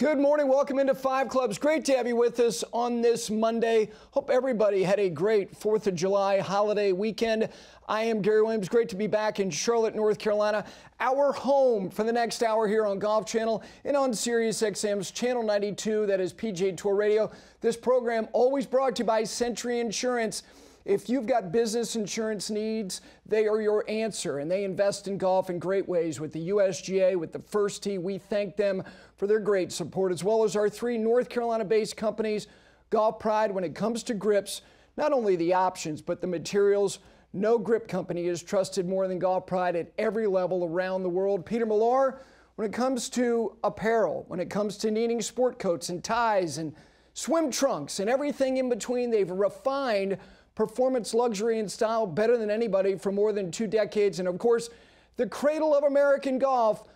Good morning. Welcome into Five Clubs. Great to have you with us on this Monday. Hope everybody had a great 4th of July holiday weekend. I am Gary Williams. Great to be back in Charlotte, North Carolina. Our home for the next hour here on Golf Channel and on Sirius XM's Channel 92. That is PGA Tour Radio. This program always brought to you by Century Insurance. If you've got business insurance needs, they are your answer, and they invest in golf in great ways with the USGA, with the First Tee. We thank them for their great support, as well as our 3 North Carolina-based companies. Golf Pride, when it comes to grips, not only the options, but the materials. No grip company is trusted more than Golf Pride at every level around the world. Peter Millar, when it comes to apparel, when it comes to needing sport coats and ties and swim trunks and everything in between, they've refined performance, luxury, and style better than anybody for more than 2 decades. And of course, the cradle of American golf,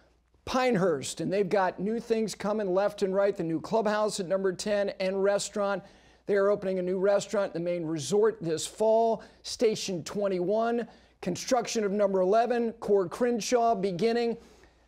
Pinehurst. And they've got new things coming left and right. The new clubhouse at number 10 and restaurant. They are opening a new restaurant in the main resort this fall. Station 21, construction of number 11, Core Crenshaw beginning.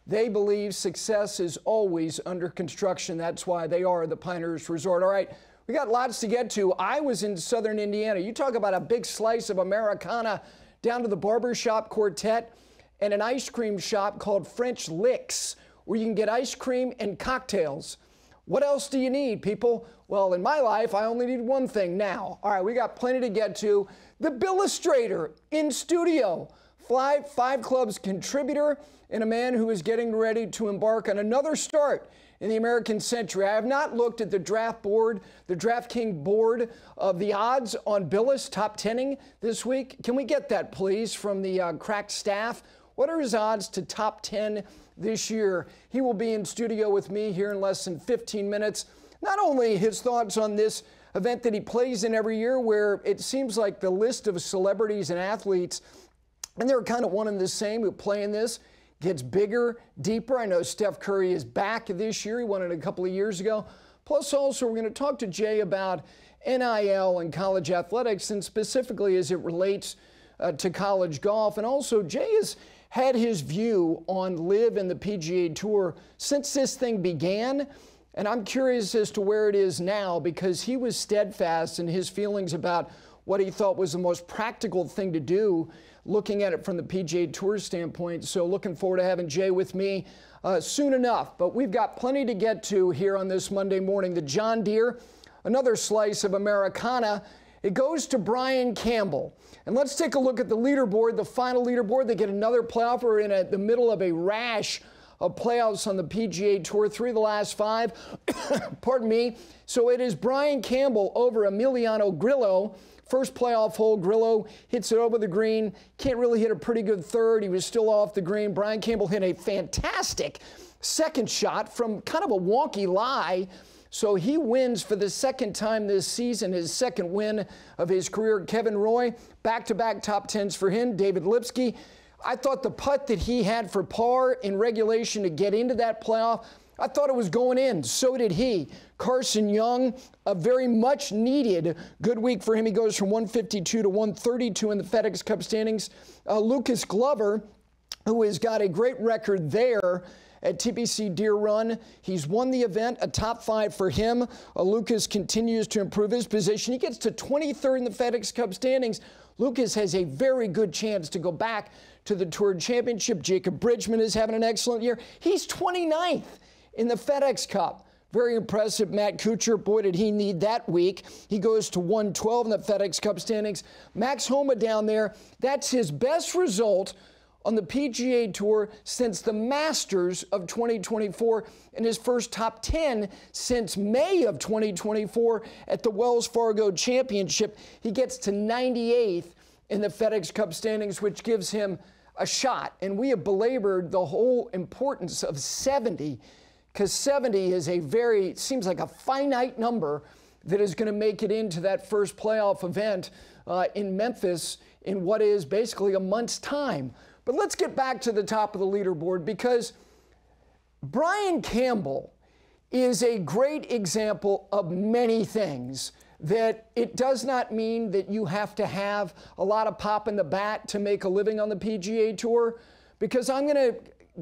They believe success is always under construction. That's why they are the Pinehurst Resort. All right. We got lots to get to. I was in southern Indiana. You talk about a big slice of Americana, down to the barbershop quartet and an ice cream shop called French Licks, where you can get ice cream and cocktails. What else do you need, people? Well, in my life, I only need one thing now. All right, we got plenty to get to. The Billustrator in studio. Five Clubs contributor and a man who is getting ready to embark on another start in the American century. I have not looked at the draft board, the DraftKings board of the odds on Bilas top 10ing this week. Can we get that, please, from the crack staff? What are his odds to top 10 this year? He will be in studio with me here in less than 15 minutes. Not only his thoughts on this event that he plays in every year, where it seems like the list of celebrities and athletes, and they're kind of one and the same who play in this, gets bigger, deeper. I know Steph Curry is back this year. He won it a couple of years ago. Plus, also, we're going to talk to Jay about NIL and college athletics, and specifically as it relates to college golf. And also, Jay has had his view on LIV and the PGA Tour since this thing began. And I'm curious as to where it is now, because he was steadfast in his feelings about what he thought was the most practical thing to do, looking at it from the PGA Tour standpoint. So looking forward to having Jay with me soon enough. But we've got plenty to get to here on this Monday morning. The John Deere, another slice of Americana. It goes to Brian Campbell. And let's take a look at the leaderboard, the final leaderboard. They get another playoff. We're in the middle of a rash of playoffs on the PGA Tour, 3 of the last 5. Pardon me. So it is Brian Campbell over Emiliano Grillo. First playoff hole, Grillo hits it over the green. Can't really hit a pretty good third. He was still off the green. Brian Campbell hit a fantastic second shot from kind of a wonky lie. So he wins for the second time this season, his second win of his career. Kevin Roy, back-to-back top 10s for him. David Lipsky, I thought the putt that he had for par in regulation to get into that playoff, I thought it was going in. So did he. Carson Young, a very much needed good week for him. He goes from 152 to 132 in the FedEx Cup standings. Lucas Glover, who has got a great record there at TPC Deer Run. He's won the event, a top 5 for him. Lucas continues to improve his position. He gets to 23rd in the FedEx Cup standings. Lucas has a very good chance to go back to the Tour Championship. Jacob Bridgman is having an excellent year. He's 29th in the FedEx Cup. Very impressive. Matt Kuchar, boy, did he need that week. He goes to 112 in the FedEx Cup standings. Max Homa down there, that's his best result on the PGA Tour since the Masters of 2024, and his first top 10 since May of 2024 at the Wells Fargo Championship. He gets to 98th in the FedEx Cup standings, which gives him a shot. And we have belabored the whole importance of 70, because 70 is seems like a finite number that is going to make it into that first playoff event in Memphis in what is basically a month's time. But let's get back to the top of the leaderboard, because Brian Campbell is a great example of many things. That it does not mean that you have to have a lot of pop in the bat to make a living on the PGA Tour, because I'm going to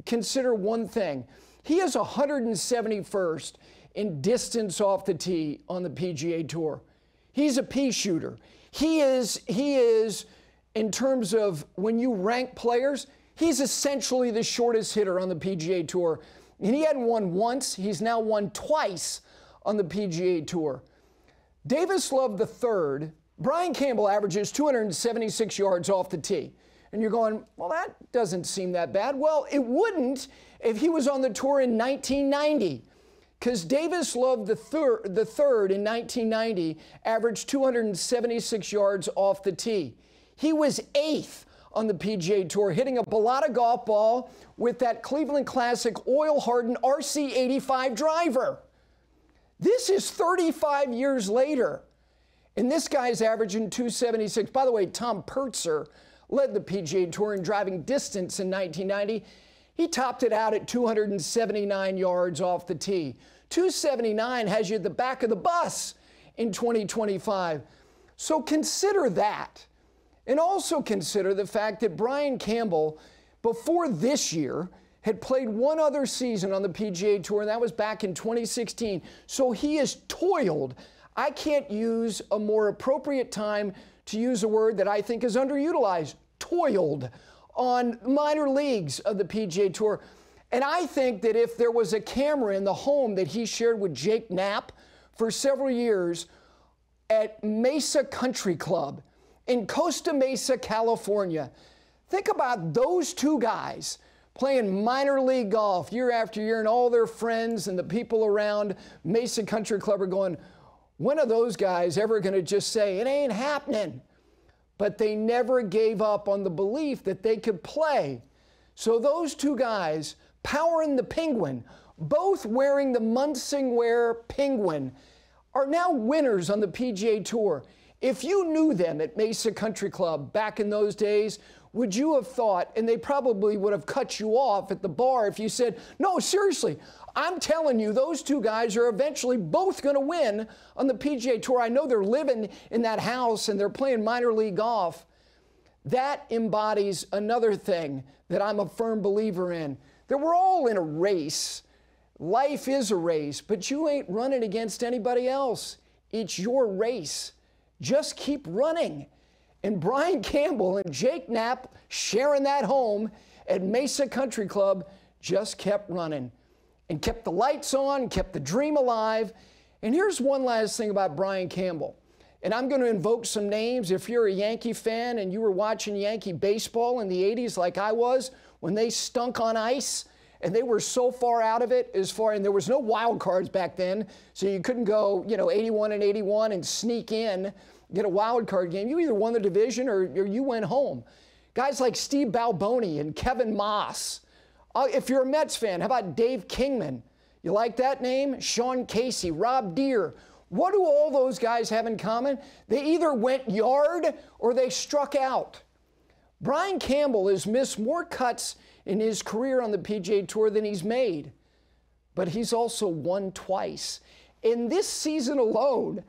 consider one thing. He is 171st in distance off the tee on the PGA Tour. He's a pea shooter. He is, in terms of when you rank players, he's essentially the shortest hitter on the PGA Tour. And he hadn't won once. He's now won twice on the PGA Tour. Davis Love III, Brian Campbell averages 276 yards off the tee. And you're going, well, that doesn't seem that bad. Well, it wouldn't if he was on the tour in 1990. Because Davis Love III in 1990 averaged 276 yards off the tee. He was 8th on the PGA Tour, hitting a Bilas golf ball with that Cleveland Classic oil-hardened RC85 driver. This is 35 years later, and this guy's averaging 276. By the way, Tom Purtzer led the PGA Tour in driving distance in 1990. He topped it out at 279 yards off the tee. 279 has you at the back of the bus in 2025. So consider that. And also consider the fact that Brian Campbell, before this year, had played one other season on the PGA Tour, and that was back in 2016. So he is toiled. I can't use a more appropriate time to use a word that I think is underutilized, toiled, on minor leagues of the PGA Tour. And I think that if there was a camera in the home that he shared with Jake Knapp for several years at Mesa Country Club in Costa Mesa, California, think about those two guys playing minor league golf year after year, and all their friends and the people around Mesa Country Club are going, when are those guys ever going to just say, it ain't happening? But they never gave up on the belief that they could play. So those two guys, Power and the Penguin, both wearing the Munsingwear Penguin, are now winners on the PGA Tour. If you knew them at Mesa Country Club back in those days, would you have thought, and they probably would have cut you off at the bar if you said, no, seriously, I'm telling you, those two guys are eventually both going to win on the PGA Tour. I know they're living in that house and they're playing minor league golf. That embodies another thing that I'm a firm believer in, that we're all in a race. Life is a race, but you ain't running against anybody else. It's your race. Just keep running. And Brian Campbell and Jake Knapp, sharing that home at Mesa Country Club, just kept running and kept the lights on, kept the dream alive. And here's one last thing about Brian Campbell. And I'm going to invoke some names. If you're a Yankee fan and you were watching Yankee baseball in the 80s like I was, when they stunk on ice and they were so far out of it, and there was no wild cards back then, so you couldn't go, 81 and 81 and sneak in, get a wild card game. You either won the division or you went home. Guys like Steve Balboni and Kevin Moss. If you're a Mets fan, how about Dave Kingman? You like that name? Sean Casey, Rob Deere. What do all those guys have in common? They either went yard or they struck out. Brian Campbell has missed more cuts in his career on the PGA Tour than he's made, but he's also won twice. In this season alone,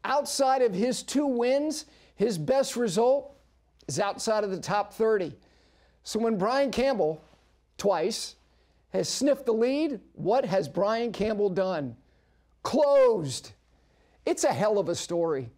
outside of his 2 wins, his best result is outside of the top 30. So when Brian Campbell, twice, has sniffed the lead, what has Brian Campbell done? Closed. It's a hell of a story.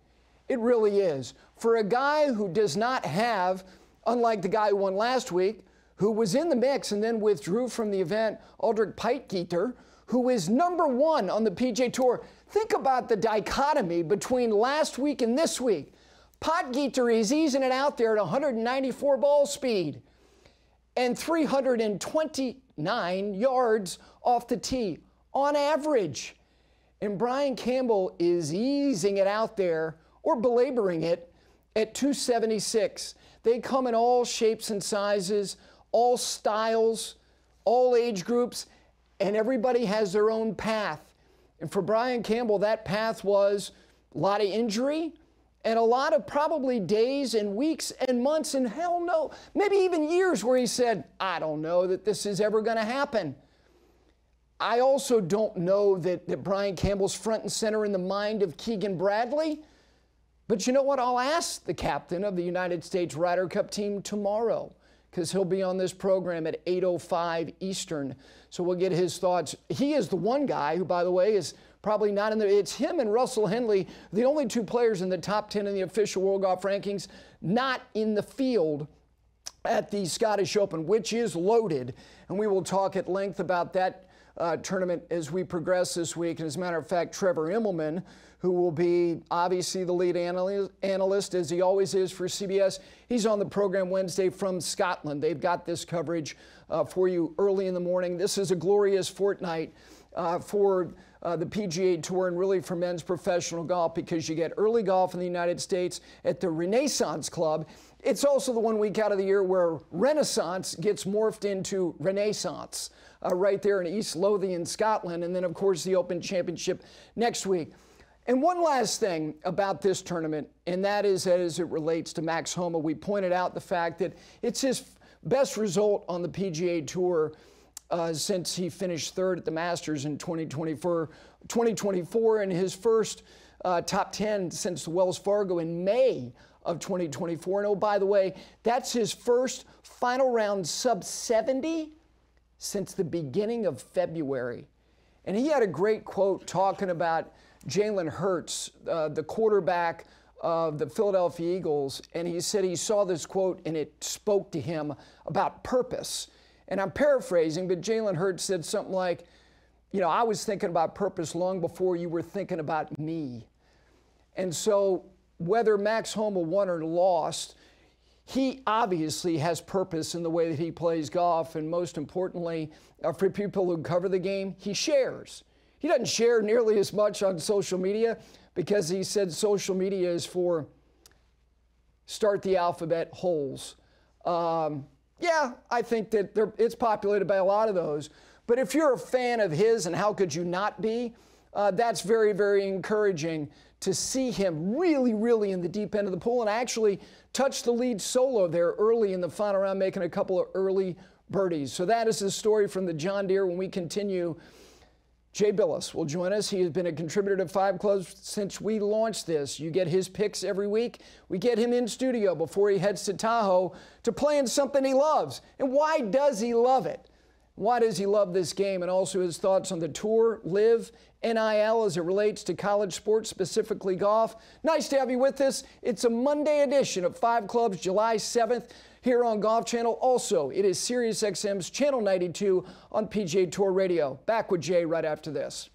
It really is. For a guy who does not have, unlike the guy who won last week, who was in the mix and then withdrew from the event, Aldrich Pietgieter, who is #1 on the PGA Tour. Think about the dichotomy between last week and this week. Pietgieter is easing it out there at 194 ball speed and 329 yards off the tee on average. And Brian Campbell is easing it out there, or belaboring it, at 276. They come in all shapes and sizes, all styles, all age groups, and everybody has their own path. And for Brian Campbell, that path was a lot of injury and a lot of probably days and weeks and months and hell no, maybe even years where he said, I don't know that this is ever going to happen. I also don't know that Brian Campbell's front and center in the mind of Keegan Bradley. But you know what? I'll ask the captain of the United States Ryder Cup team tomorrow, because he'll be on this program at 8:05 Eastern. So we'll get his thoughts. He is the one guy who, by the way, is probably not in there. It's him and Russell Henley, the only two players in the top 10 in the official World Golf rankings, not in the field at the Scottish Open, which is loaded. And we will talk at length about that tournament as we progress this week. And as a matter of fact, Trevor Immelman, who will be obviously the lead analyst, as he always is for CBS, he's on the program Wednesday from Scotland. They've got this coverage for you early in the morning. This is a glorious fortnight for the PGA Tour and really for men's professional golf, because you get early golf in the United States at the Renaissance Club. It's also the 1 week out of the year where Renaissance gets morphed into Renaissance right there in East Lothian, Scotland. And then, of course, the Open Championship next week. And one last thing about this tournament, and that is as it relates to Max Homa. We pointed out the fact that it's his best result on the PGA Tour since he finished third at the Masters in 2024, and his first top 10 since the Wells Fargo in May of 2024. And oh, by the way, that's his first final round sub 70 since the beginning of February. And he had a great quote talking about Jalen Hurts, the quarterback of the Philadelphia Eagles, and he said he saw this quote and it spoke to him about purpose. And I'm paraphrasing, but Jalen Hurts said something like, you know, I was thinking about purpose long before you were thinking about me. And so whether Max Homa won or lost, he obviously has purpose in the way that he plays golf. And most importantly, for people who cover the game, he shares. He doesn't share nearly as much on social media because he said social media is for start the alphabet holes. Yeah, I think that it's populated by a lot of those. But if you're a fan of his, and how could you not be, that's very, very encouraging to see him really, really in the deep end of the pool and actually touch the lead solo there early in the final round, making a couple of early birdies. So that is the story from the John Deere. When we continue, Jay Bilas will join us. He has been a contributor to 5 Clubs since we launched this. You get his picks every week. We get him in studio before he heads to Tahoe to play in something he loves. And why does he love it? Why does he love this game? And also his thoughts on the Tour, LIV, NIL as it relates to college sports, specifically golf. Nice to have you with us. It's a Monday edition of 5 Clubs, July 7th, here on Golf Channel. Also, it is SiriusXM's Channel 92 on PGA Tour Radio. Back with Jay right after this.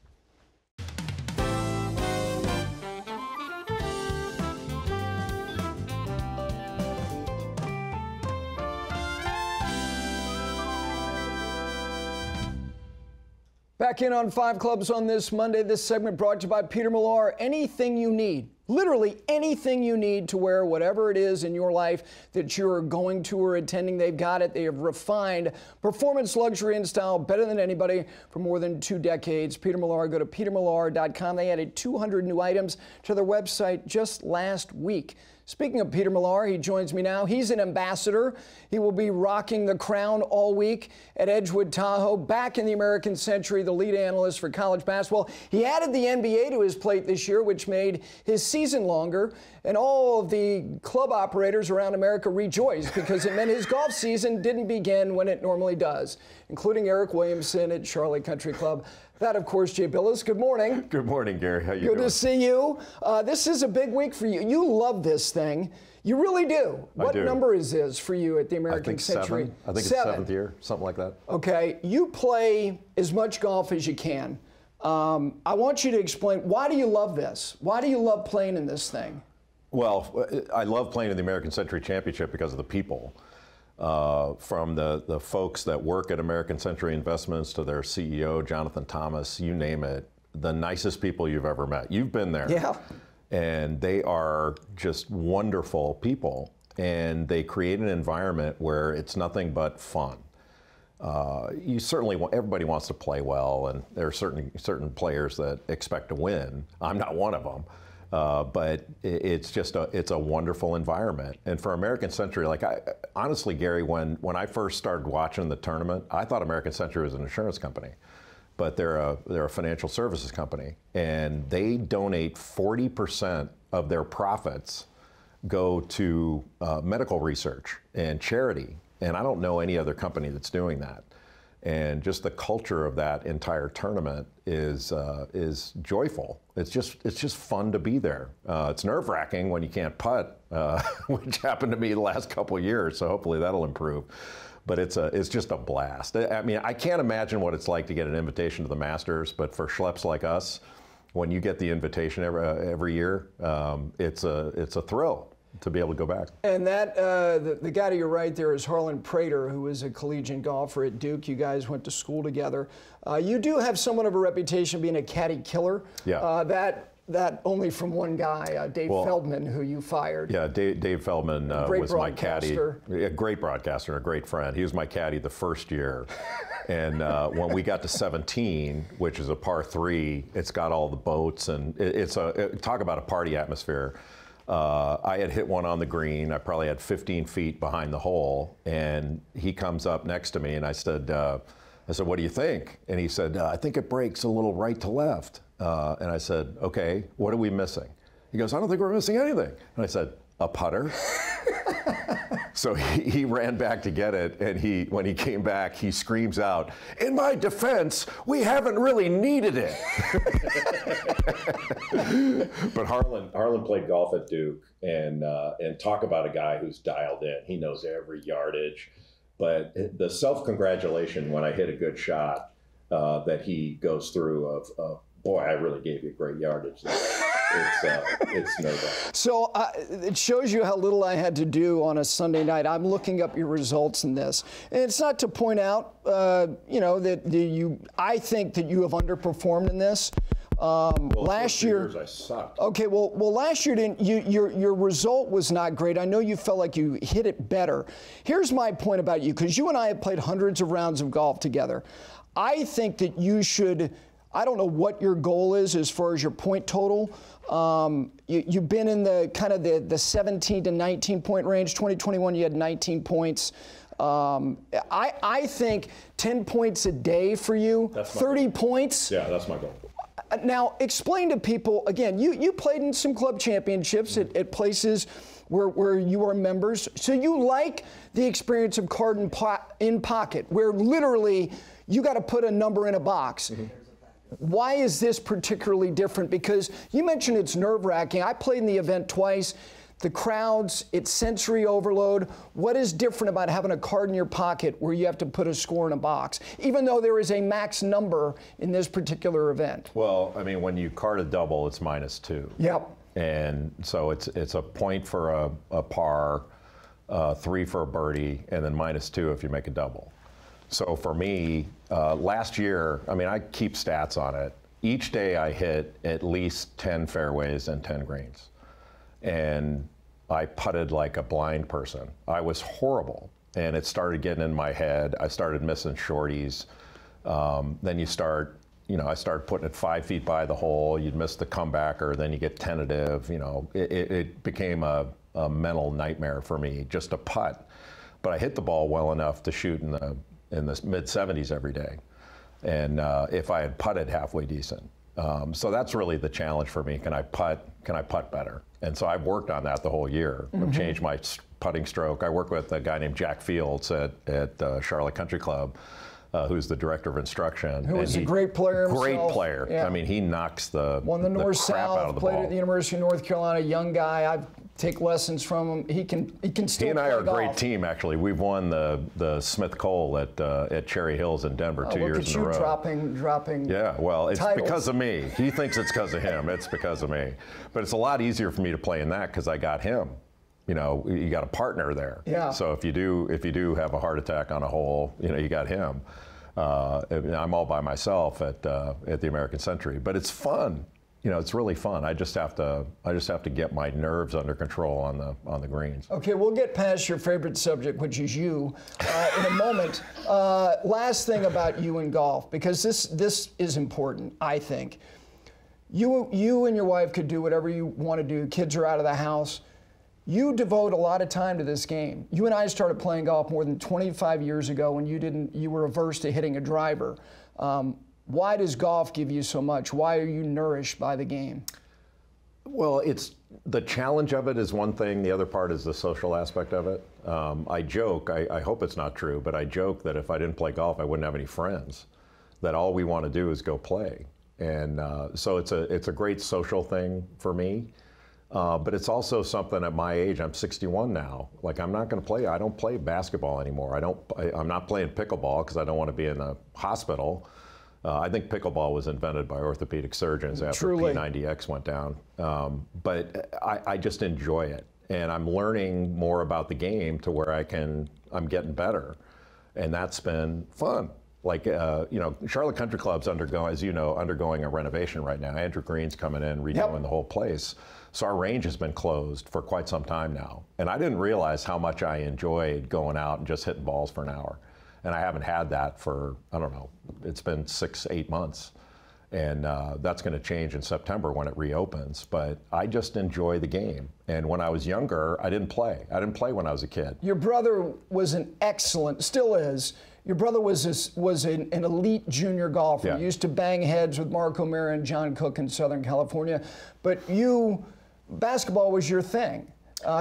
Back in on 5 Clubs on this Monday. This segment brought to you by Peter Millar. Anything you need, literally anything you need to wear, whatever it is in your life that you're going to or attending, they've got it. They have refined performance, luxury, and style better than anybody for more than 2 decades. Peter Millar, go to petermillar.com. They added 200 new items to their website just last week. Speaking of Peter Millar, he joins me now. He's an ambassador. He will be rocking the crown all week at Edgewood Tahoe, back in the American Century, the lead analyst for college basketball. He added the NBA to his plate this year, which made his season longer, and all of the club operators around America rejoiced because it meant his golf season didn't begin when it normally does, including Eric Williamson at Charlotte Country Club. That, of course, Jay Bilas. Good morning. Good morning, Gary. How you doing? Good to see you. This is a big week for you. You love this thing. You really do. What number is this for you at the American Century? 7. I think it's 7th year, something like that. Okay. You play as much golf as you can. I want you to explain, why do you love this? Why do you love playing in this thing? Well, I love playing in the American Century Championship because of the people. From the folks that work at American Century Investments to their CEO, Jonathan Thomas, you name it, the nicest people you've ever met. You've been there. Yeah. And they are just wonderful people. And they create an environment where it's nothing but fun. You certainly want, everybody wants to play well, and there are certain players that expect to win. I'm not one of them. But it's a wonderful environment. And for American Century, honestly, Gary, when I first started watching the tournament, I thought American Century was an insurance company, but they're a financial services company, and they donate 40% of their profits go to medical research and charity. And I don't know any other company that's doing that. And just the culture of that entire tournament is joyful. It's just fun to be there. It's nerve-wracking when you can't putt, which happened to me the last couple of years. So hopefully that'll improve. But it's just a blast. I mean, I can't imagine what it's like to get an invitation to the Masters. But for schleps like us, when you get the invitation every year, it's a thrill to be able to go back. And that the guy to your right there is Harlan Prater, who is a collegiate golfer at Duke. You guys went to school together. You do have somewhat of a reputation of being a caddy killer. Yeah. That only from one guy, Dave Feldman, who you fired. Yeah, Dave Feldman was my caddy. A great broadcaster, a great friend. He was my caddy the first year. And when we got to 17, which is a par 3, it's got all the boats, and talk about a party atmosphere. I had hit one on the green. I probably had 15 feet behind the hole, and he comes up next to me, and I said, what do you think? And he said, I think it breaks a little right to left. And I said, okay, what are we missing? He goes, I don't think we're missing anything. And I said, a putter? So he ran back to get it, and when he came back, he screams out, in my defense, we haven't really needed it. But Harlan played golf at Duke, and talk about a guy who's dialed in. He knows every yardage. But the self-congratulation when I hit a good shot that he goes through of boy, I really gave you great yardage. It's no doubt. So it shows you how little I had to do on a Sunday night. I'm looking up your results in this. And it's not to point out, that I think that you have underperformed in this. Last year, I sucked. Okay, well, last year your result was not great. I know you felt like you hit it better. Here's my point about you, because you and I have played hundreds of rounds of golf together. I think that you should. I don't know what your goal is as far as your point total. You've been in the kind of the 17 to 19 point range. 2021, you had 19 points. I think 10 points a day for you, 30 points. Yeah, that's my goal. Now, explain to people, again, you played in some club championships at places where you are members. So you like the experience of card in pocket, where literally you got to put a number in a box. Mm-hmm. Why is this particularly different? Because you mentioned it's nerve-wracking. I played in the event twice. The crowds, it's sensory overload. What is different about having a card in your pocket where you have to put a score in a box, even though there is a max number in this particular event? Well, I mean, when you card a double, it's -2. Yep. And so it's a point for a par, 3 for a birdie, and then -2 if you make a double. So for me, last year, I mean, I keep stats on it. Each day I hit at least 10 fairways and 10 greens. And I putted like a blind person. I was horrible. And it started getting in my head. I started missing shorties. Then I started putting it 5 feet by the hole. You'd miss the comebacker, then you get tentative. It became a mental nightmare for me just to putt. But I hit the ball well enough to shoot in the mid-70s every day. And if I had putted halfway decent. So that's really the challenge for me. Can I putt better? And so I've worked on that the whole year. Mm-hmm. I've changed my putting stroke. I work with a guy named Jack Fields at Charlotte Country Club, who's the director of instruction. Who is a great player himself. Great player. Yeah. I mean, he knocks the Won the crap out of the ball. Played at the University of North Carolina, young guy. I take lessons from him. He can still play golf. He and I are a great team, actually. We've won the Smith Cole at Cherry Hills in Denver 2 years in a row. dropping Yeah, well, it's titles. because of me. He thinks it's because of him. It's because of me. But it's a lot easier for me to play in that because I got him. You got a partner there. Yeah. So if you do have a heart attack on a hole, you got him. I'm all by myself at the American Century, but it's fun. It's really fun. I just have to get my nerves under control on the greens. Okay, we'll get past your favorite subject, which is you, in a moment. Last thing about you in golf, because this is important, I think. You and your wife could do whatever you want to do. Kids are out of the house. You devote a lot of time to this game. You and I started playing golf more than 25 years ago when you were averse to hitting a driver. Why does golf give you so much? Why are you nourished by the game? Well, it's the challenge of it is one thing. The other part is the social aspect of it. I joke, I hope it's not true, but I joke that if I didn't play golf, I wouldn't have any friends, that all we want to do is go play. And so it's a great social thing for me. But it's also something at my age, I'm 61 now, like I'm not going to play, I don't play basketball anymore. I'm not playing pickleball because I don't want to be in a hospital. I think pickleball was invented by orthopedic surgeons after P90X went down. But I just enjoy it. And I'm learning more about the game to where I'm getting better. And that's been fun. Like, Charlotte Country Club's undergoing a renovation right now. Andrew Green's coming in, redoing the whole place. So our range has been closed for quite some time now. And I didn't realize how much I enjoyed going out and just hitting balls for an hour. And I haven't had that for, I don't know, it's been 6-8 months. And that's going to change in September when it reopens. But I just enjoy the game. And when I was younger, I didn't play. I didn't play when I was a kid. Your brother was still is. Your brother was an elite junior golfer. Yeah. You used to bang heads with Mark O'Meara and John Cook in Southern California. But basketball was your thing.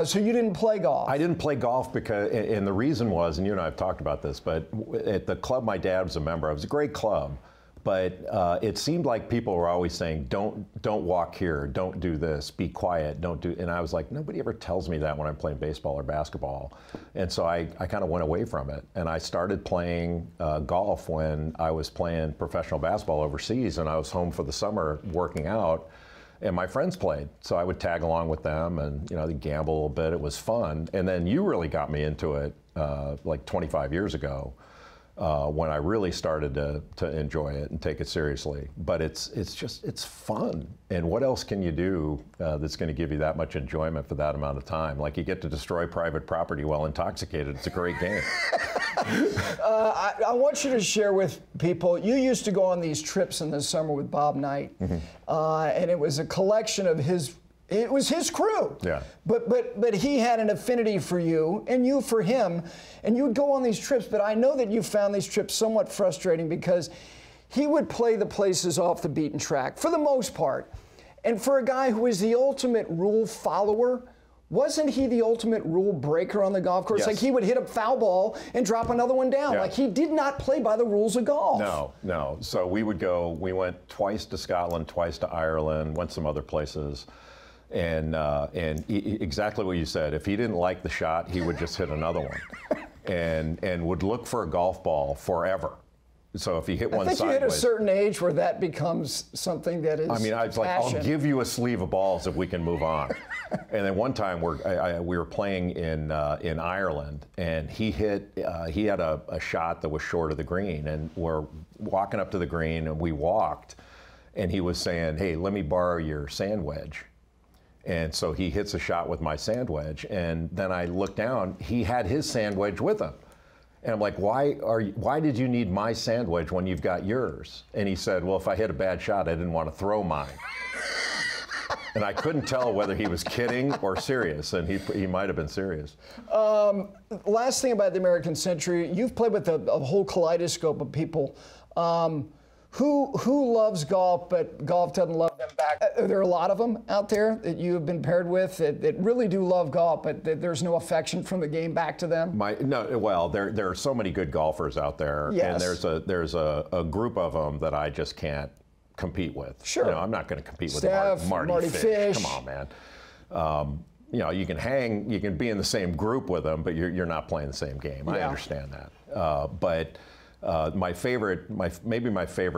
So you didn't play golf. I didn't play golf because, and the reason was, and you and I have talked about this, but at the club my dad was a member of, it was a great club, but it seemed like people were always saying, don't walk here, don't do this, be quiet, don't do, and I was like, nobody ever tells me that when I'm playing baseball or basketball. And so I kind of went away from it. And I started playing golf when I was playing professional basketball overseas, and I was home for the summer working out. And my friends played, so I would tag along with them and, they'd gamble a little bit. It was fun. And then you really got me into it like 25 years ago when I really started to enjoy it and take it seriously. But it's fun. And what else can you do that's going to give you that much enjoyment for that amount of time? Like, you get to destroy private property while intoxicated. It's a great game. I want you to share with people, you used to go on these trips in the summer with Bob Knight, and it was a collection of it was his crew. Yeah. But he had an affinity for you and you for him, and you would go on these trips, but I know that you found these trips somewhat frustrating because he would play the places off the beaten track for the most part. And for a guy who is the ultimate rule follower, wasn't he the ultimate rule breaker on the golf course? Yes. Like, he would hit a foul ball and drop another one down. Yeah. Like, he did not play by the rules of golf. No. So we went twice to Scotland, twice to Ireland, went some other places. And exactly what you said, if he didn't like the shot, he would just hit another one and would look for a golf ball forever. So if he hit one sideways. I think you hit a certain age where that becomes something that is I mean, I was like, I'll give you a sleeve of balls if we can move on. And then one time we were playing in Ireland, and he had a shot that was short of the green, and we're walking up to the green, and we walked, and he was saying, hey, let me borrow your sand wedge. And so he hits a shot with my sand wedge, and then I look down, he had his sand wedge with him. And I'm like, why did you need my sand wedge when you've got yours? And he said, well, if I hit a bad shot, I didn't want to throw mine. And I couldn't tell whether he was kidding or serious, and he might have been serious. Last thing about the American Century, you've played with a whole kaleidoscope of people. Who loves golf, but golf doesn't love them back? Are there a lot of them out there that you have been paired with that really do love golf, but there's no affection from the game back to them? Well, there are so many good golfers out there, yes. And there's a group of them that I just can't compete with. Sure. I'm not going to compete with Marty Fish. Come on, man. You can be in the same group with them, but you're not playing the same game. Yeah. I understand that. But my favorite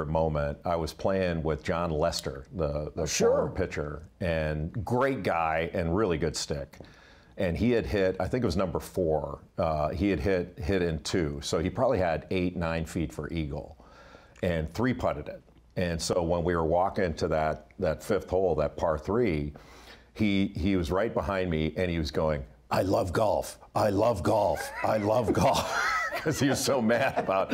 moment, I was playing with John Lester, the former pitcher, and great guy and really good stick. And he had hit, I think it was number 4. He had hit in 2, so he probably had 8-9 feet for eagle, and 3-putted it. And so when we were walking to that 5th hole, that par 3, he was right behind me, and he was going, I love golf, I love golf, I love golf. Because he was so mad about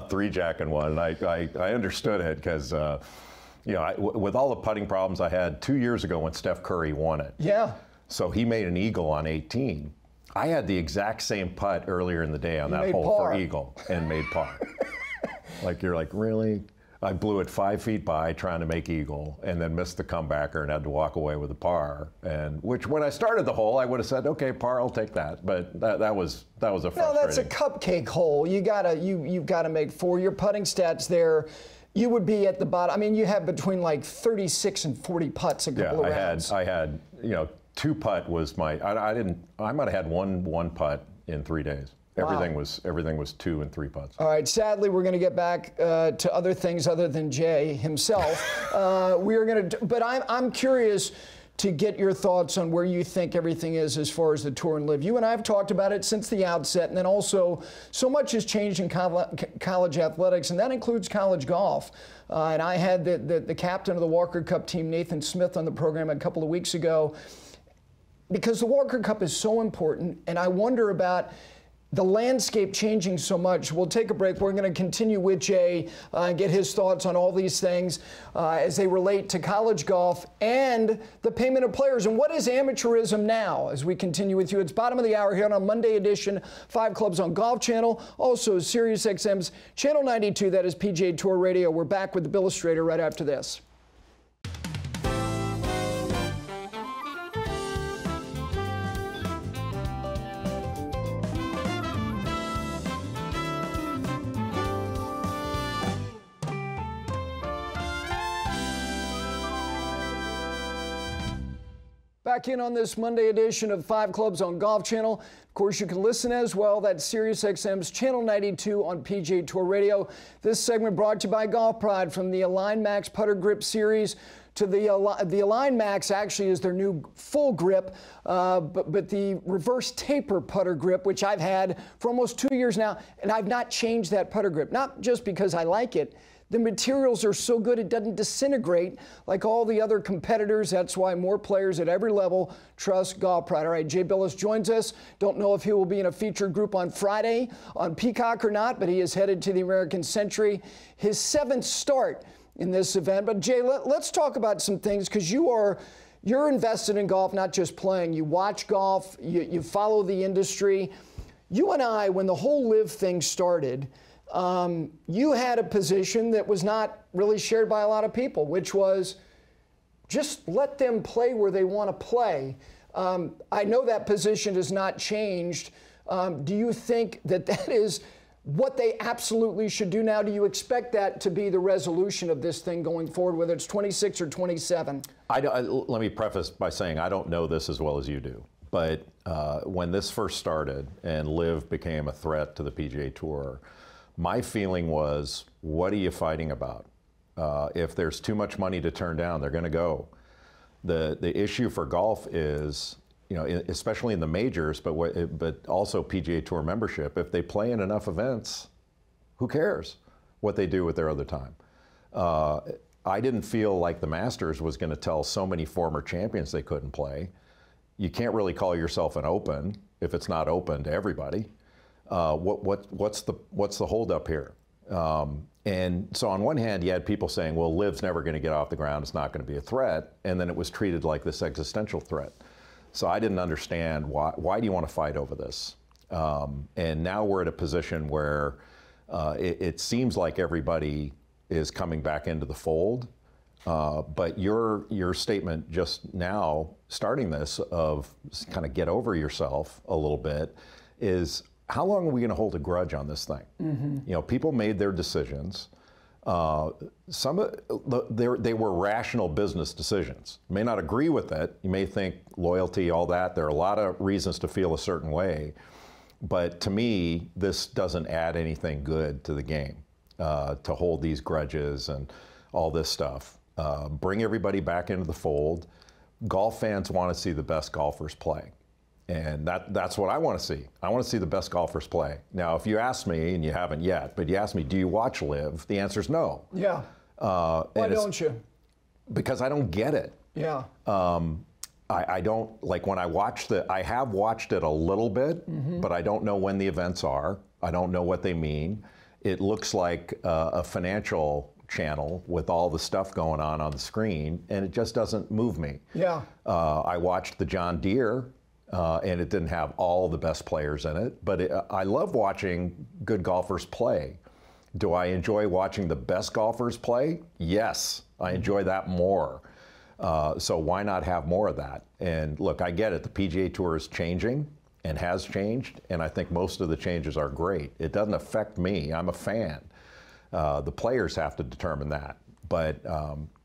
3-jacking one, and I understood it because with all the putting problems I had 2 years ago when Steph Curry won it. Yeah. So he made an eagle on 18. I had the exact same putt earlier in the day on that hole for eagle and made par. Like, you're like, really? I blew it 5 feet by trying to make eagle, and then missed the comebacker and had to walk away with a par. And which, when I started the hole, I would have said, okay, par, I'll take that. But that was a frustrating. No, that's a cupcake hole. You gotta make 4. Your putting stats there, you would be at the bottom. I mean, you have between like 36 and 40 putts a couple of rounds. I had 2 putt was my. I might have had one putt in 3 days. Everything was 2 and 3 putts. All right. Sadly, we're going to get back to other things other than Jay himself. We are going to, but I'm curious to get your thoughts on where you think everything is as far as the Tour and LIV. You and I have talked about it since the outset, and then also so much has changed in college athletics, and that includes college golf. And I had the captain of the Walker Cup team, Nathan Smith, on the program a couple of weeks ago, because the Walker Cup is so important, and I wonder about the landscape changing so much. We'll take a break. We're going to continue with Jay and get his thoughts on all these things as they relate to college golf and the payment of players. And what is amateurism now? As we continue with you, it's bottom of the hour here on a Monday edition, 5 Clubs on Golf Channel, also Sirius XM's Channel 92, that is PGA Tour Radio. We're back with the Billustrator right after this. Back in on this Monday edition of 5 Clubs on Golf Channel. Of course, you can listen as well. That's Sirius XM's Channel 92 on PGA Tour Radio. This segment brought to you by Golf Pride, from the Align Max Putter Grip Series to the Align Max actually is their new full grip, but the reverse taper putter grip, which I've had for almost 2 years now, and I've not changed that putter grip. Not just because I like it. The materials are so good it doesn't disintegrate like all the other competitors. That's why more players at every level trust Golf Pride. All right, Jay Bilas joins us. Don't know if he will be in a featured group on Friday on Peacock or not, but he is headed to the American Century, his 7th start in this event. But Jay, let's talk about some things, because you're invested in golf, not just playing. You watch golf, you follow the industry. You and I, when the whole LIV thing started, you had a position that was not really shared by a lot of people, which was just let them play where they want to play. I know that position has not changed. Do you think that is what they absolutely should do now? Do you expect that to be the resolution of this thing going forward, whether it's 26 or 27? Let me preface by saying I don't know this as well as you do. But when this first started and LIV became a threat to the PGA Tour, my feeling was, what are you fighting about? If there's too much money to turn down, they're going to go. The issue for golf is, especially in the majors, but also PGA Tour membership, if they play in enough events, who cares what they do with their other time? I didn't feel like the Masters was going to tell so many former champions they couldn't play. You can't really call yourself an Open if it's not open to everybody. What's the holdup here? And so on one hand, you had people saying, well, LIV's never going to get off the ground. It's not going to be a threat. And then it was treated like this existential threat. So I didn't understand why do you want to fight over this? And now we're at a position where it seems like everybody is coming back into the fold. But your statement just now, starting this, of kind of get over yourself a little bit, is how long are we going to hold a grudge on this thing? Mm-hmm. People made their decisions. They were rational business decisions. You may not agree with it. You may think loyalty, all that. There are a lot of reasons to feel a certain way. But to me, this doesn't add anything good to the game, to hold these grudges and all this stuff. Bring everybody back into the fold. Golf fans want to see the best golfers play. And that's what I want to see. I want to see the best golfers play. Now, if you ask me, and you haven't yet, but you ask me, do you watch LIV? The answer is no. Yeah. Why don't you? Because I don't get it. Yeah. I don't, like when I watch I have watched it a little bit, mm-hmm. but I don't know when the events are. I don't know what they mean. It looks like a financial channel with all the stuff going on the screen, and it just doesn't move me. Yeah. I watched the John Deere. And it didn't have all the best players in it, but I love watching good golfers play. Do I enjoy watching the best golfers play? Yes, I enjoy that more. So why not have more of that? And look, I get it. The PGA Tour is changing and has changed, and I think most of the changes are great. It doesn't affect me. I'm a fan. The players have to determine that. But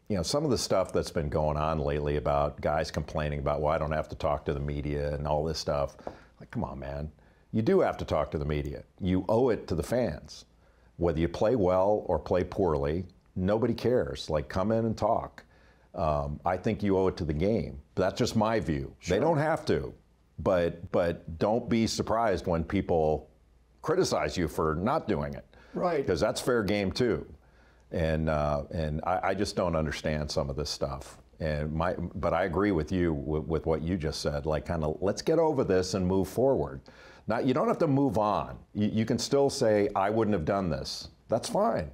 you know, some of the stuff that's been going on lately about guys complaining about, well, I don't have to talk to the media and all this stuff. Like, come on, man. You do have to talk to the media. You owe it to the fans. Whether you play well or play poorly, nobody cares. Like, come in and talk. I think you owe it to the game. That's just my view. Sure. They don't have to, but don't be surprised when people criticize you for not doing it. Right. Because that's fair game too. And I just don't understand some of this stuff. But I agree with you with what you just said. Like, kind of, let's get over this and move forward. Now, you don't have to move on. You can still say, I wouldn't have done this. That's fine.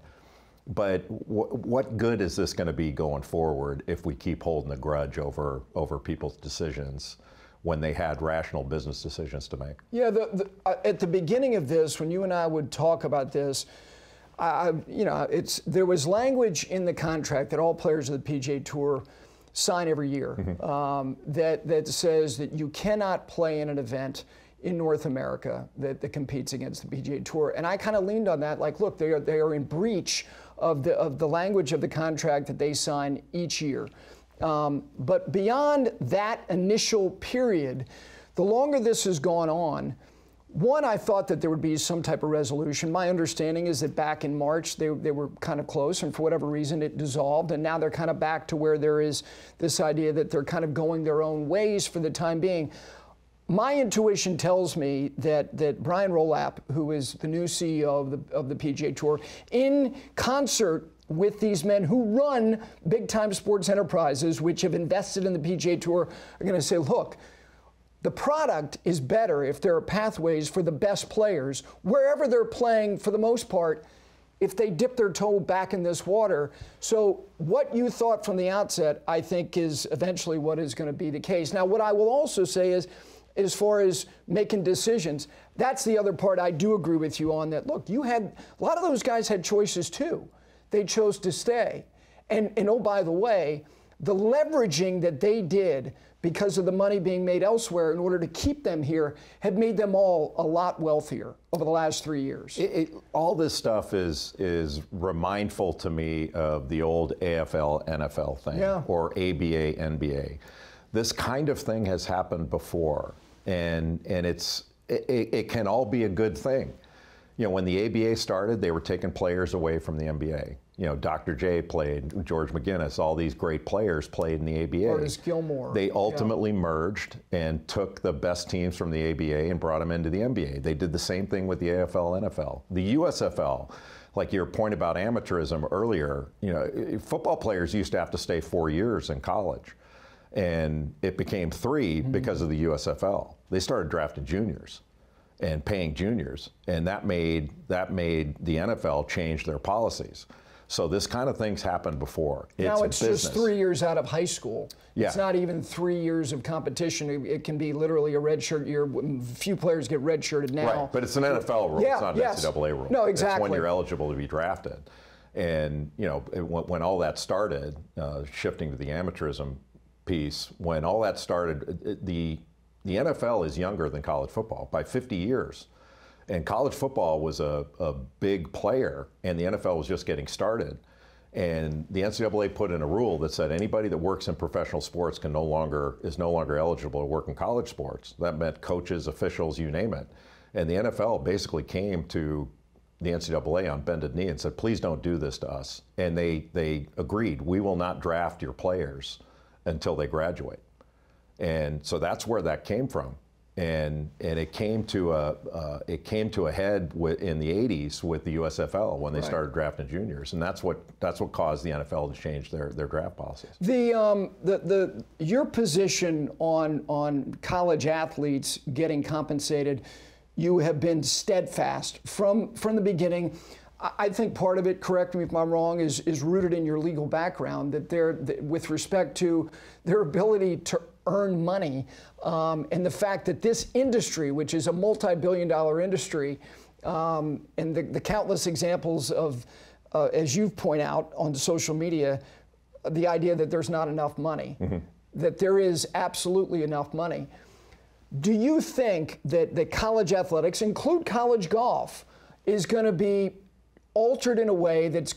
But what good is this going to be going forward if we keep holding a grudge over people's decisions when they had rational business decisions to make? Yeah, at the beginning of this, when you and I would talk about this, there was language in the contract that all players of the PGA Tour sign every year that says that you cannot play in an event in North America that competes against the PGA Tour. And I kind of leaned on that, like, look, they are in breach of the language of the contract that they sign each year. But beyond that initial period, the longer this has gone on, one, I thought that there would be some type of resolution. My understanding is that back in March, they were kind of close, and for whatever reason, it dissolved. And now they're kind of back to where there is this idea that they're kind of going their own ways for the time being. My intuition tells me that Brian Rolap, who is the new CEO of the PGA Tour, in concert with these men who run big-time sports enterprises, which have invested in the PGA Tour, are going to say, look, the product is better if there are pathways for the best players, wherever they're playing for the most part, if they dip their toe back in this water. So what you thought from the outset, I think, is eventually what is going to be the case. Now, what I will also say is, as far as making decisions, that's the other part I do agree with you on, that, look, a lot of those guys had choices too. They chose to stay. And oh, by the way, the leveraging that they did because of the money being made elsewhere in order to keep them here had made them all a lot wealthier over the last 3 years. All this stuff is remindful to me of the old AFL NFL thing, or ABA NBA. This kind of thing has happened before, and it can all be a good thing. You know, when the ABA started, they were taking players away from the NBA. You know, Dr. J played, George McGinnis, all these great players played in the ABA. Curtis Gilmore. They ultimately merged and took the best teams from the ABA and brought them into the NBA. They did the same thing with the AFL, NFL. The USFL, like your point about amateurism earlier, you know, football players used to have to stay 4 years in college. And it became 3 because of the USFL. They started drafting juniors and paying juniors, and that made the NFL change their policies. So this kind of thing's happened before. Now it's just 3 years out of high school. Yeah. It's not even 3 years of competition. It can be literally a redshirt year. Few players get redshirted now. Right, but it's an NFL rule. It's not an NCAA rule. No, exactly. It's when you're eligible to be drafted. And you know, when all that started, shifting to the amateurism piece, when all that started, the NFL is younger than college football by 50 years. And college football was a big player, and the NFL was just getting started. And the NCAA put in a rule that said anybody that works in professional sports is no longer eligible to work in college sports. That meant coaches, officials, you name it. And the NFL basically came to the NCAA on bended knee and said, please don't do this to us. And they agreed, we will not draft your players until they graduate. And so that's where that came from. And it came to a head in the 80s with the USFL when they started drafting juniors, and that's what caused the NFL to change their draft policies. Your position on college athletes getting compensated, you have been steadfast from the beginning. I think part of it, correct me if I'm wrong, is rooted in your legal background, that with respect to their ability to earn money, and the fact that this industry, which is a multi-billion-dollar industry, and the countless examples of, as you point out on social media, the idea that there's not enough money, that there is absolutely enough money. Do you think that college athletics, include college golf, is going to be altered in a way that's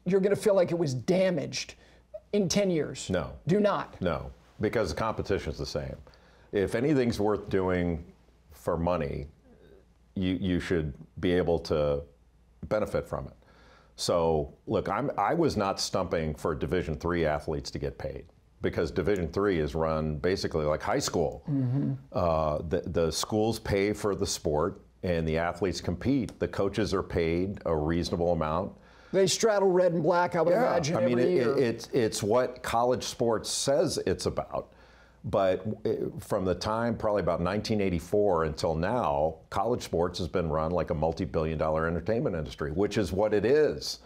you're going to feel like it was damaged in 10 years? No. Do not? No, because the competition's the same. If anything's worth doing for money, you should be able to benefit from it. So look, I was not stumping for Division III athletes to get paid, because Division III is run basically like high school. The schools pay for the sport and the athletes compete. The coaches are paid a reasonable amount. They straddle red and black, I would imagine, I mean, every year. it's what college sports says it's about. But from the time probably about 1984 until now, college sports has been run like a multi-billion-dollar entertainment industry, which is what it is.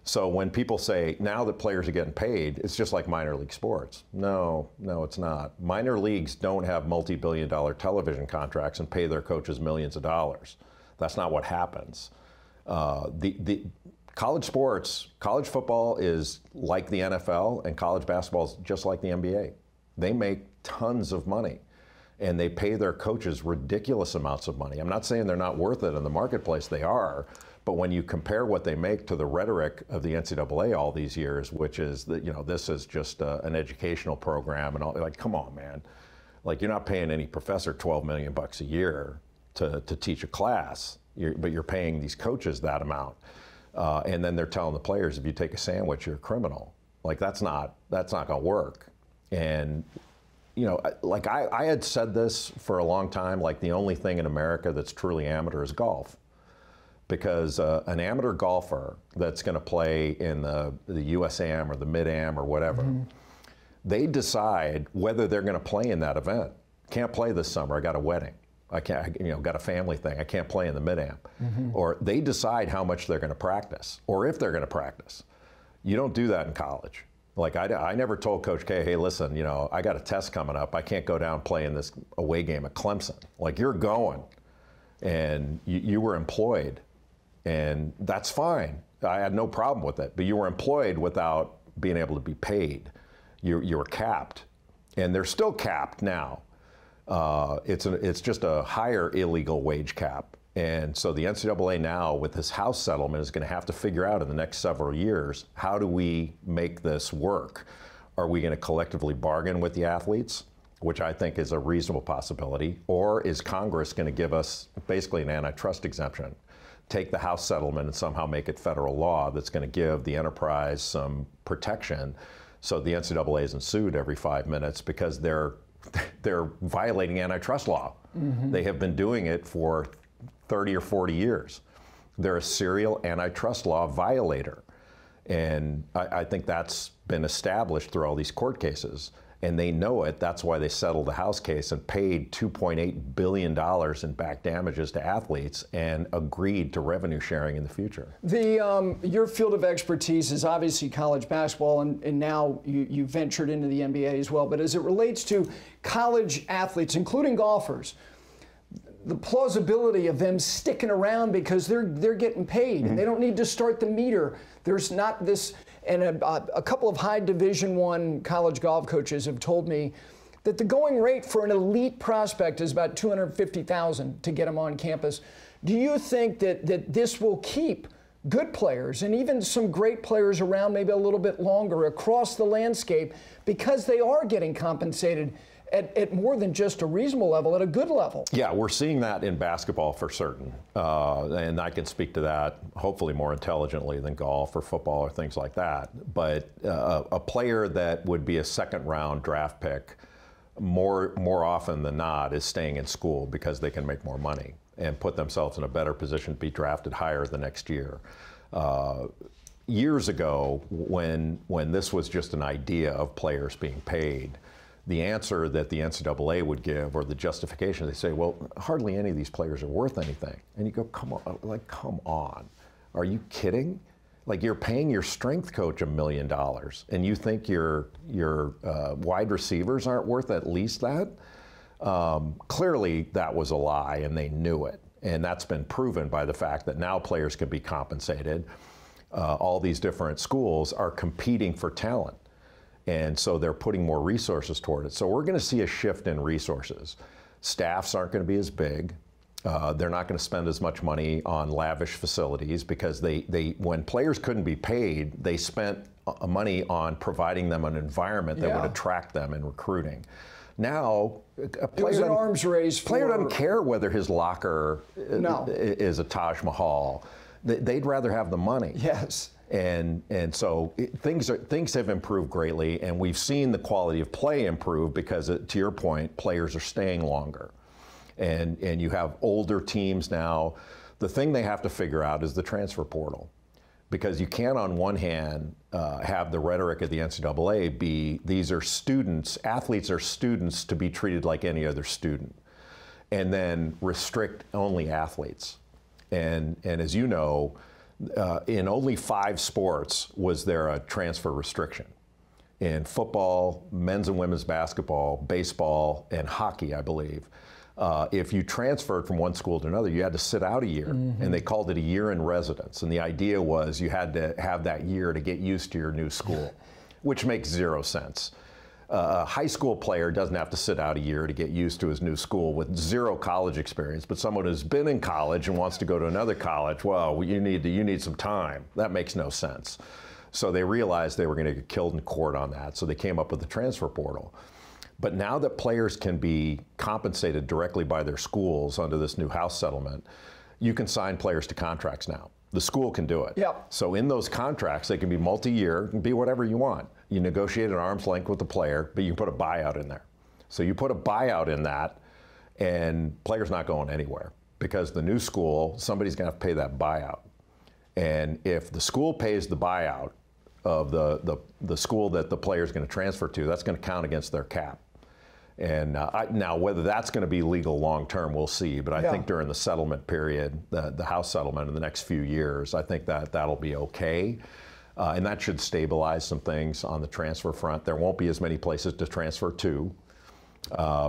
So when people say now that players are getting paid, it's just like minor league sports. No, it's not. Minor leagues don't have multi-billion-dollar television contracts and pay their coaches millions of dollars. That's not what happens. The college sports, college football is like the NFL, and college basketball is just like the NBA. They make tons of money, and they pay their coaches ridiculous amounts of money. I'm not saying they're not worth it in the marketplace, they are. But when you compare what they make to the rhetoric of the NCAA all these years, which is that, this is just an educational program and all, like, come on, man. Like, you're not paying any professor $12 million a year to teach a class, but you're paying these coaches that amount. And then they're telling the players, if you take a sandwich, you're a criminal. Like, that's not gonna work. And, like I had said this for a long time, like the only thing in America that's truly amateur is golf. Because an amateur golfer that's going to play in the USAM or the Mid-Am or whatever, they decide whether they're going to play in that event. Can't play this summer, I got a wedding. I can't, got a family thing, I can't play in the Mid-Am. Or they decide how much they're going to practice, or if they're going to practice. You don't do that in college. Like I never told Coach K, hey, listen, I got a test coming up, I can't go down and play in this away game at Clemson. Like, you're going, and you were employed. And that's fine. I had no problem with it. But you were employed without being able to be paid. You were capped, and they're still capped now. It's just a higher illegal wage cap. And so the NCAA now, with this House settlement, is going to have to figure out in the next several years, how do we make this work? Are we going to collectively bargain with the athletes, which I think is a reasonable possibility, or is Congress going to give us basically an antitrust exemption? Take the House settlement and somehow make it federal law that's going to give the enterprise some protection, so the NCAA isn't sued every 5 minutes because they're violating antitrust law. They have been doing it for 30 or 40 years. They're a serial antitrust law violator. And I think that's been established through all these court cases. And they know it. That's why they settled the House case and paid $2.8 billion in back damages to athletes and agreed to revenue sharing in the future. Your field of expertise is obviously college basketball, and now you ventured into the NBA as well. But as it relates to college athletes, including golfers, the plausibility of them sticking around because they're getting paid and they don't need to start the meter. There's not this. And a couple of high Division I college golf coaches have told me that the going rate for an elite prospect is about $250,000 to get them on campus. Do you think that this will keep good players and even some great players around maybe a little bit longer across the landscape because they are getting compensated at more than just a reasonable level, at a good level? Yeah, we're seeing that in basketball for certain. And I can speak to that hopefully more intelligently than golf or football or things like that. But a player that would be a second-round draft pick more often than not is staying in school because they can make more money and put themselves in a better position to be drafted higher the next year. Years ago, when this was just an idea of players being paid, the answer that the NCAA would give, or the justification, they say, well, hardly any of these players are worth anything. And you go, come on, are you kidding? Like, you're paying your strength coach $1 million, and you think your wide receivers aren't worth at least that? Clearly, that was a lie, and they knew it. And that's been proven by the fact that now players can be compensated. All these different schools are competing for talent. And so they're putting more resources toward it. So we're going to see a shift in resources. Staffs aren't going to be as big. They're not going to spend as much money on lavish facilities because when players couldn't be paid, they spent money on providing them an environment that would attract them in recruiting. Now, a player, an arms race player doesn't care whether his locker is a Taj Mahal. They'd rather have the money. Yes. And so things have improved greatly, and we've seen the quality of play improve because, to your point, players are staying longer. And you have older teams now. The thing they have to figure out is the transfer portal. Because you can't, on one hand, have the rhetoric of the NCAA be, these are students, athletes are students to be treated like any other student, and then restrict only athletes. And as you know, in only 5 sports was there a transfer restriction. In football, men's and women's basketball, baseball, and hockey, I believe. If you transferred from one school to another, you had to sit out a year, and they called it a year in residence. And the idea was you had to have that year to get used to your new school, which makes 0 sense. A high school player doesn't have to sit out a year to get used to his new school with 0 college experience, but someone who's been in college and wants to go to another college, well, you need some time. That makes no sense. So they realized they were going to get killed in court on that, so they came up with the transfer portal. But now that players can be compensated directly by their schools under this new House settlement, you can sign players to contracts now. The school can do it. Yep. So in those contracts, they can be multi-year, can be whatever you want. You negotiate at arm's length with the player, but you can put a buyout in there. So you put a buyout in that, and player's not going anywhere because the new school, somebody's going to have to pay that buyout. And if the school pays the buyout of the school that the player's going to transfer to, that's going to count against their cap. And now, whether that's going to be legal long term, we'll see. But I think during the settlement period, the House settlement in the next few years, I think that'll be okay. And that should stabilize some things on the transfer front. There won't be as many places to transfer to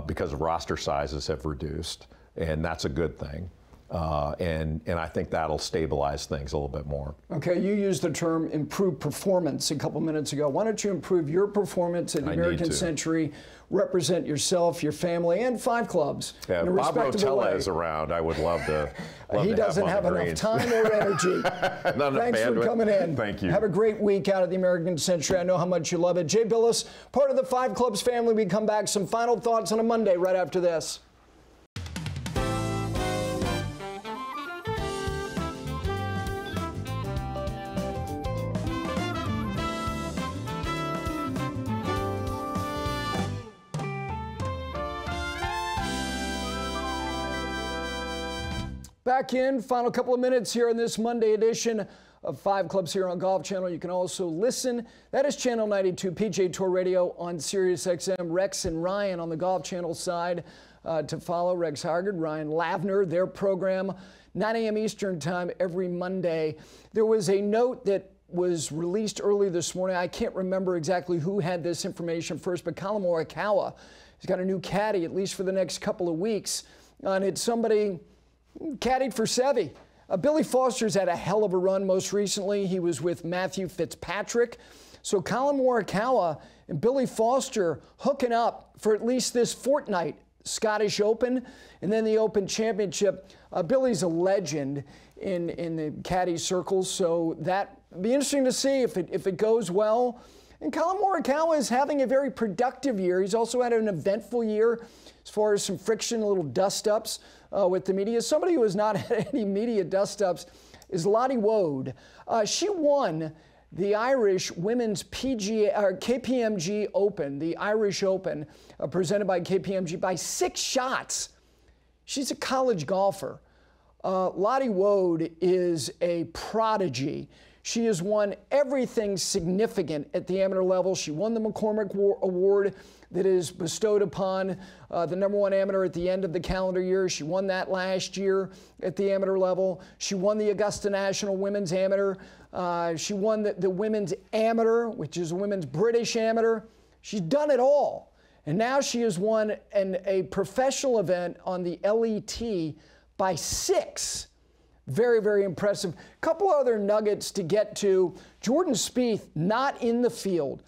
because roster sizes have reduced, and that's a good thing. And I think that'll stabilize things a little bit more. Okay, you used the term improved performance a couple minutes ago. Why don't you improve your performance at the American Century, represent yourself, your family, and 5 clubs in a Bob respectable way? Rotella is around. I would love to He doesn't have enough time or energy. Thanks for coming in. Thank you. Have a great week out at the American Century. I know how much you love it. Jay Bilas, part of the 5 Clubs family. We come back. Some final thoughts on a Monday right after this. Back in, final couple of minutes here in this Monday edition of 5 Clubs here on Golf Channel. You can also listen. That is Channel 92, PGA Tour Radio on Sirius XM. Rex and Ryan on the Golf Channel side to follow. Rex Hargard, Ryan Lavner, their program, 9 a.m. Eastern time every Monday. There was a note that was released early this morning. I can't remember exactly who had this information first, but Collin Morikawa has got a new caddy, at least for the next couple of weeks. And it's somebody caddied for Seve. Billy Foster's had a hell of a run most recently. He was with Matthew Fitzpatrick. So Collin Morikawa and Billy Foster hooking up for at least this fortnight. Scottish Open and then the Open Championship. Billy's a legend in the caddy circles, so that'd be interesting to see if it goes well. And Collin Morikawa is having a very productive year. He's also had an eventful year as far as some friction, little dust-ups with the media. Somebody who has not had any media dust-ups is Lottie Wood. She won the Irish Women's KPMG Open, the Irish Open, presented by KPMG, by 6 shots. She's a college golfer. Lottie Wood is a prodigy. She has won everything significant at the amateur level. She won the McCormick Award that is bestowed upon the #1 amateur at the end of the calendar year. She won that last year at the amateur level. She won the Augusta National Women's Amateur. She won the Women's Amateur, which is a Women's British Amateur. She's done it all. And now she has won a professional event on the LET by 6. Very, very impressive. Couple other nuggets to get to. Jordan Spieth not in the field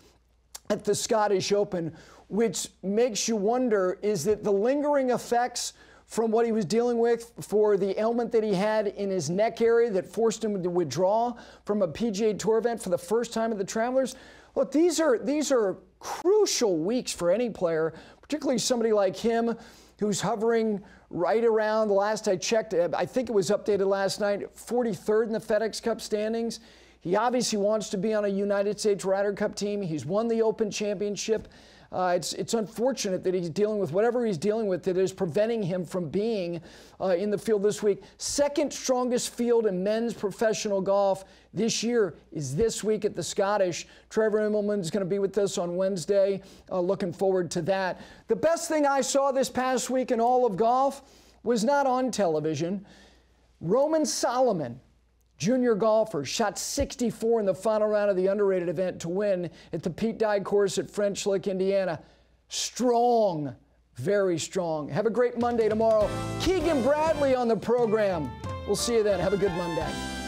at the Scottish Open, which makes you wonder, is it the lingering effects from what he was dealing with for the ailment that he had in his neck area that forced him to withdraw from a PGA Tour event for the first time at the Travelers? Look, these are crucial weeks for any player, particularly somebody like him who's hovering right around, the last I checked, I think it was updated last night, 43rd in the FedEx Cup standings. He obviously wants to be on a United States Ryder Cup team. He's won the Open Championship. It's unfortunate that he's dealing with whatever he's dealing with that is preventing him from being in the field this week. Second strongest field in men's professional golf this year is this week at the Scottish. Trevor Immelman's going to be with us on Wednesday. Looking forward to that. The best thing I saw this past week in all of golf was not on television. Roman Solomon, junior golfer, shot 64 in the final round of the underrated event to win at the Pete Dye course at French Lick, Indiana. Strong, very strong. Have a great Monday tomorrow. Keegan Bradley on the program. We'll see you then. Have a good Monday.